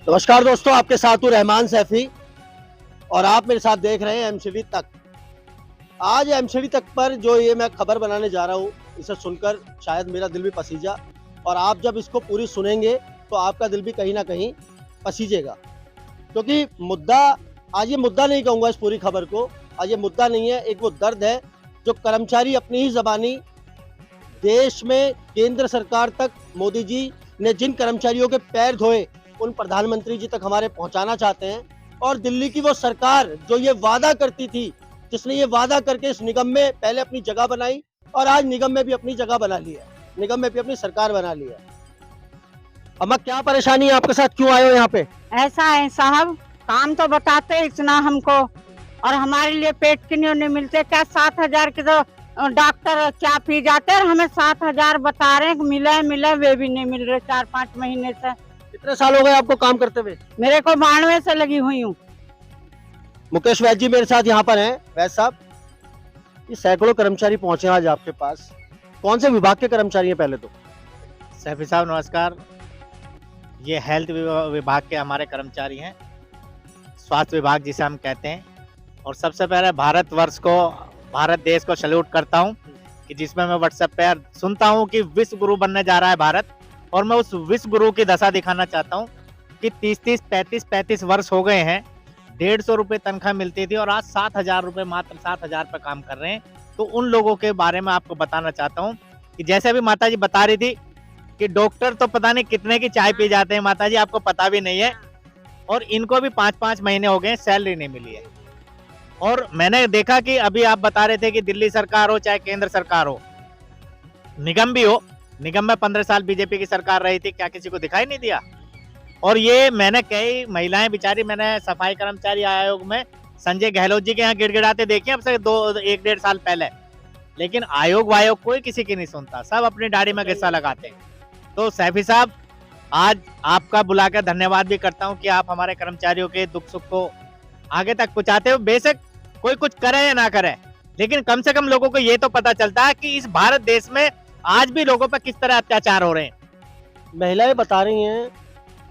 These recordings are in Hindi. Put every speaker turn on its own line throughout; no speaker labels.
नमस्कार दोस्तों, आपके साथ हूँ रहमान सैफी और आप मेरे साथ देख रहे हैं एमसीडी तक। आज एमसीडी तक पर जो ये मैं खबर बनाने जा रहा हूँ, इसे सुनकर शायद मेरा दिल भी पसीजा और आप जब इसको पूरी सुनेंगे तो आपका दिल भी कहीं ना कहीं पसीजेगा, क्योंकि मुद्दा आज ये मुद्दा नहीं कहूँगा इस पूरी खबर को। आज ये मुद्दा नहीं है, एक वो दर्द है जो कर्मचारी अपनी ही जबानी देश में केंद्र सरकार तक मोदी जी ने जिन कर्मचारियों के पैर धोए उन प्रधानमंत्री जी तक हमारे पहुंचाना चाहते हैं। और दिल्ली की वो सरकार जो ये वादा करती थी, जिसने ये वादा करके इस निगम में पहले अपनी जगह बनाई और आज निगम में भी अपनी जगह बना ली है, निगम में भी अपनी सरकार बना ली है। अम्मा, क्या परेशानी है आपके साथ, क्यों आए हो यहाँ पे?
ऐसा है साहब, काम तो बताते इतना हमको और हमारे लिए पेट के नहीं मिलते। क्या 7,000 के तो डॉक्टर क्या पी जाते हैं, हमें 7,000 बता रहे हैं मिले वे भी नहीं मिल रहे 4-5 महीने से।
कितने साल हो गए आपको काम करते हुए?
मेरे को 92 से लगी हुई हूँ।
मुकेश वैद्य जी मेरे साथ यहाँ पर हैं। वैद्य साहब, ये सैकड़ों कर्मचारी पहुंचे आज आपके पास, कौन से विभाग के कर्मचारी हैं? पहले तो
सैफी साहब नमस्कार। ये हेल्थ विभाग के हमारे कर्मचारी हैं, स्वास्थ्य विभाग जिसे हम कहते हैं। और सबसे पहले भारतवर्ष को, भारत देश को सैल्यूट करता हूं कि जिसमें मैं व्हाट्सएप पे सुनता हूं कि विश्व गुरु बनने जा रहा है भारत, और मैं उस विश्व गुरु की दशा दिखाना चाहता हूं कि 30-30, 35-35 वर्ष हो गए हैं, 150 रुपये तनख्वाह मिलती थी और आज 7,000 रुपये, मात्र 7,000 पे काम कर रहे हैं। तो उन लोगों के बारे में आपको बताना चाहता हूँ कि जैसे अभी माता जी बता रही थी कि डॉक्टर तो पता नहीं कितने की चाय पी जाते हैं, माता जी आपको पता भी नहीं है, और इनको भी 5-5 महीने हो गए सैलरी नहीं मिली है। और मैंने देखा कि अभी आप बता रहे थे कि दिल्ली सरकार हो चाहे केंद्र सरकार हो, निगम भी हो, निगम में 15 साल बीजेपी की सरकार रही थी, क्या किसी को दिखाई नहीं दिया? और ये मैंने कई महिलाएं बेचारी, मैंने सफाई कर्मचारी आयोग में संजय गहलोत जी के यहाँ गिड़गिड़ाते देखे अब से 1-1.5 साल पहले, लेकिन आयोग वायोग कोई किसी की नहीं सुनता, सब अपनी दाढ़ी में गुस्सा लगाते हैं। तो सैफी साहब, आज आपका बुलाकर धन्यवाद भी करता हूं कि आप हमारे कर्मचारियों के दुख सुख को आगे तक पहुंचाते हो। बेशक कोई कुछ करे या ना करे, लेकिन कम से कम लोगों को ये तो पता चलता है कि इस भारत देश में आज भी लोगों पर किस तरह अत्याचार हो रहे हैं।
महिलाएं बता रही हैं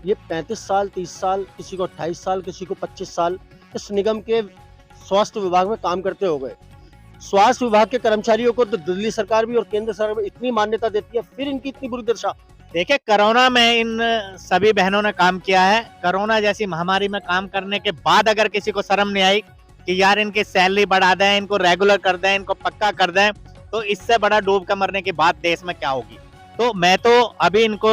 ये 35 साल, 30 साल, किसी को 28 साल, किसी को 25 साल इस निगम के स्वास्थ्य विभाग में काम करते हो गए। स्वास्थ्य विभाग के कर्मचारियों को तो दिल्ली सरकार भी और केंद्र सरकार भी इतनी मान्यता देती है, फिर इनकी इतनी बुरी दशा।
देखिए, कोरोना में इन सभी बहनों ने काम किया है। कोरोना जैसी महामारी में काम करने के बाद अगर किसी को शर्म नहीं आई कि यार इनकी सैलरी बढ़ा दें, इनको रेगुलर कर दें, इनको पक्का कर दें, तो इससे बड़ा डूब कर मरने की बात देश में क्या होगी। तो मैं तो अभी इनको,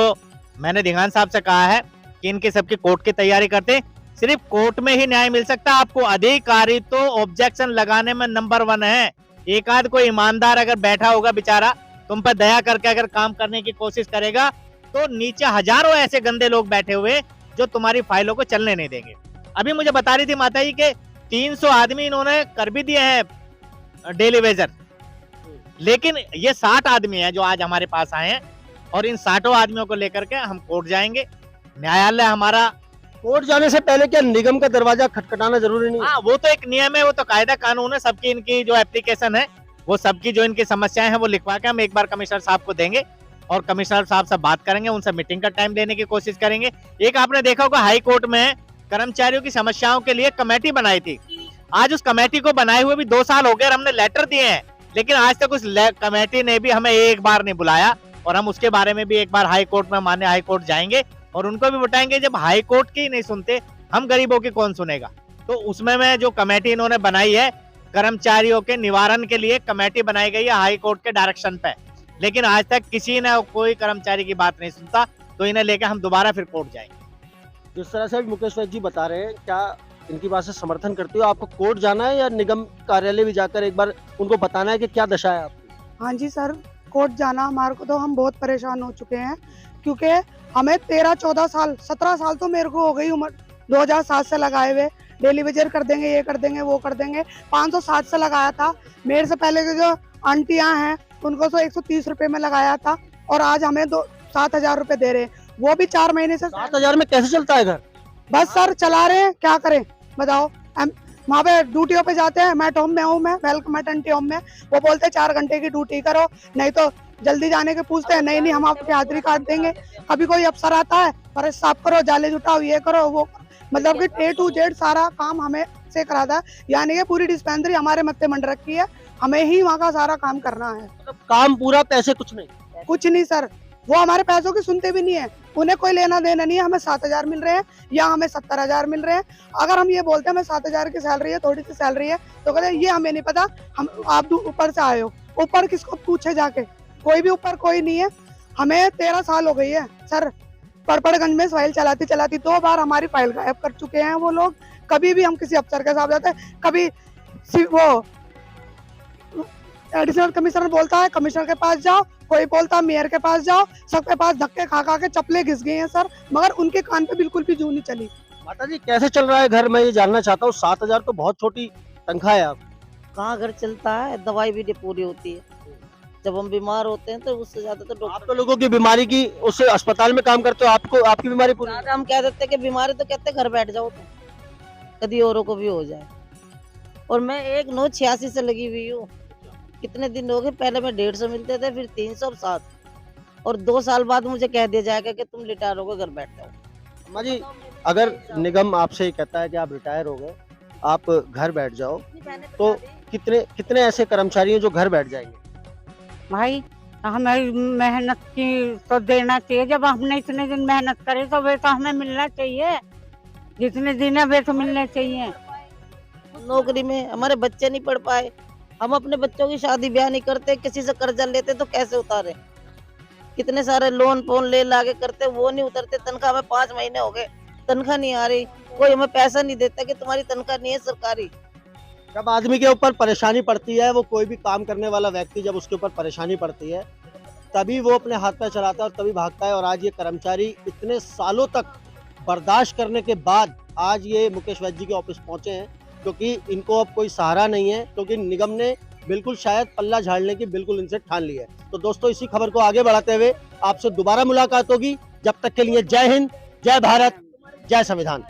मैंने धिंगान साहब से कहा है कि इनकी सबकी कोर्ट की तैयारी करते। सिर्फ कोर्ट में ही न्याय मिल सकता है आपको। अधिकारी तो ऑब्जेक्शन लगाने में नंबर 1 है। एक आध कोई ईमानदार अगर बैठा होगा बेचारा, तुम पर दया करके अगर काम करने की कोशिश करेगा, तो नीचे हजारों ऐसे गंदे लोग बैठे हुए जो तुम्हारी फाइलों को चलने नहीं देंगे। अभी मुझे बता रही थी माता जी के 300 आदमी इन्होंने कर भी दिए हैं डेली वेजर, लेकिन ये 60 आदमी हैं जो आज हमारे पास आए हैं, और इन 60 आदमियों को लेकर के हम कोर्ट जाएंगे। न्यायालय हमारा,
कोर्ट जाने से पहले क्या निगम का दरवाजा खटखटाना जरूरी नहीं?
हाँ, वो तो एक नियम है, वो तो कायदा कानून है। सबकी इनकी जो एप्लीकेशन है, वो सबकी जो इनकी समस्याएं हैं वो लिखवा के हम एक बार कमिश्नर साहब को देंगे और कमिश्नर साहब से बात करेंगे, उनसे मीटिंग का टाइम लेने की कोशिश करेंगे। एक आपने देखा होगा हाई कोर्ट में कर्मचारियों की समस्याओं के लिए कमेटी बनाई थी। आज उस कमेटी को बनाए हुए भी 2 साल हो गए और हमने लेटर दिए हैं, लेकिन आज तक उस कमेटी ने भी हमें एक बार नहीं बुलाया। और हम उसके बारे में भी एक बार हाई कोर्ट में, माननीय हाई कोर्ट जाएंगे और उनको भी बताएंगे, जब हाई कोर्ट की नहीं सुनते हम गरीबों की कौन सुनेगा। तो उसमें में जो कमेटी इन्होंने बनाई है, कर्मचारियों के निवारण के लिए कमेटी बनाई गई है हाई कोर्ट के डायरेक्शन पे, लेकिन आज तक किसी ने कोई कर्मचारी की बात नहीं सुनता। तो इन्हें लेकर हम दोबारा फिर कोर्ट जाएंगे।
जिस तरह से मुकेश वैद्य जी बता रहे हैं, क्या इनकी बात से समर्थन करते हो? आपको कोर्ट जाना है या निगम कार्यालय भी जाकर एक बार उनको बताना है कि क्या दशा है आपकी?
हाँ जी सर, कोर्ट जाना हमारे को, तो हम बहुत परेशान हो चुके हैं, क्योंकि हमें 13-14 साल, 17 साल तो मेरे को हो गई उम्र, 2007 से लगाए हुए। डेली वेजर कर देंगे, ये कर देंगे, वो कर देंगे। 507 से लगाया था। मेरे से पहले के जो आंटियां हैं उनको तो 130 रुपए में लगाया था, और आज हमें 7,000 रुपए दे रहे हैं, वो भी 4 महीने से।
7,000 में कैसे चलता है घर?
बस सर चला रहे हैं, क्या करें बताओ। वहाँ पे ड्यूटियों पे जाते हैं, मैं होम में हूँ, मैं वेलकम मैटर्निटी होम में, वो बोलते हैं 4 घंटे की ड्यूटी करो, नहीं तो जल्दी जाने के पूछते हैं, नहीं हम आपकी हाजिरी काट देंगे। कभी कोई अफसर आता है, पर साफ करो, जाले जुटाओ, ये करो वो करो। मतलब कि A to Z सारा काम हमें से कराता है, यानी कि पूरी डिस्पेंसरी हमारे मत्थे मंड रखी है, हमें ही वहाँ का सारा काम करना है।
मतलब काम पूरा, पैसे कुछ नहीं।
कुछ नहीं सर, वो हमारे पैसों की सुनते भी नहीं है, उन्हें कोई लेना देना नहीं है। हमें 7,000 मिल रहे हैं या हमें 70,000 मिल रहे हैं। अगर हम ये बोलते हैं हमें 7,000 की सैलरी है, थोड़ी सी सैलरी है, तो कहते हैं ये हमें नहीं पता, हम आप ऊपर से आए हो। ऊपर किसको पूछे जाके, कोई भी ऊपर कोई नहीं है। हमें 13 साल हो गई है सर, पड़पड़गंज में फाइल चलाती 2 बार हमारी फाइल गायब कर चुके हैं वो लोग। कभी भी हम किसी अफसर के साथ जाते हैं, कभी वो एडिशनल कमिश्नर बोलता है कमिश्नर के पास जाओ, कोई बोलता है मेयर के पास जाओ, सबके पास धक्के खा खा के चप्पलें घिस गई हैं सर, मगर उनके कान पे बिल्कुल भी जू नहीं चली।
माता जी कैसे चल रहा है घर, मैं ये जानना चाहता हूँ। 7,000 तो बहुत छोटी तनख्वाह है। आप
कहाँ घर चलता है, दवाई भी नहीं पूरी होती है। जब हम बीमार होते हैं तो उससे ज्यादा तो
आप
डॉक्टर
तो लोगों की बीमारी की उस अस्पताल में काम करते हो, आपको आपकी बीमारी पूरी
ज्यादा हम कह देते हैं कि बीमारी, तो कहते हैं घर बैठ जाओ तो कभी औरों को भी हो जाए। और मैं 1/9/86 से लगी हुई हूँ। कितने दिन हो गए, पहले मैं 150 मिलते थे, फिर 300, अब 7, और 2 साल बाद मुझे कह दिया जाएगा कि तुम रिटायर हो गए, घर बैठ जाओ।
अम्मा जी, अगर निगम आपसे ये कहता है कि आप रिटायर हो गए, आप घर बैठ जाओ, तो कितने ऐसे कर्मचारी हैं जो घर बैठ जाएंगे?
भाई हमें मेहनत की तो देना चाहिए, जब हमने इतने दिन मेहनत करे तो वे तो हमें मिलना चाहिए, जितने दिन है वे तो मिलने चाहिए।
नौकरी में हमारे बच्चे नहीं पढ़ पाए, हम अपने बच्चों की शादी ब्याह नहीं करते, किसी से कर्जा लेते तो कैसे उतारे। कितने सारे लोन फोन ले लाके करते, वो नहीं उतरते। तनख्वाह में 5 महीने हो गए, तनख्वाह नहीं आ रही, कोई हमें पैसा नहीं देता कि तुम्हारी तनख्वाह नहीं है सरकारी।
जब आदमी के ऊपर परेशानी पड़ती है, वो कोई भी काम करने वाला व्यक्ति जब उसके ऊपर परेशानी पड़ती है, तभी वो अपने हाथ पैर चलाता है और तभी भागता है। और आज ये कर्मचारी इतने सालों तक बर्दाश्त करने के बाद आज ये मुकेश वैद्य जी के ऑफिस पहुंचे हैं, क्योंकि इनको अब कोई सहारा नहीं है, क्योंकि निगम ने बिल्कुल शायद पल्ला झाड़ने की बिल्कुल इनसे ठान ली है। तो दोस्तों, इसी खबर को आगे बढ़ाते हुए आपसे दोबारा मुलाकात होगी। जब तक के लिए जय हिंद, जय भारत, जय संविधान।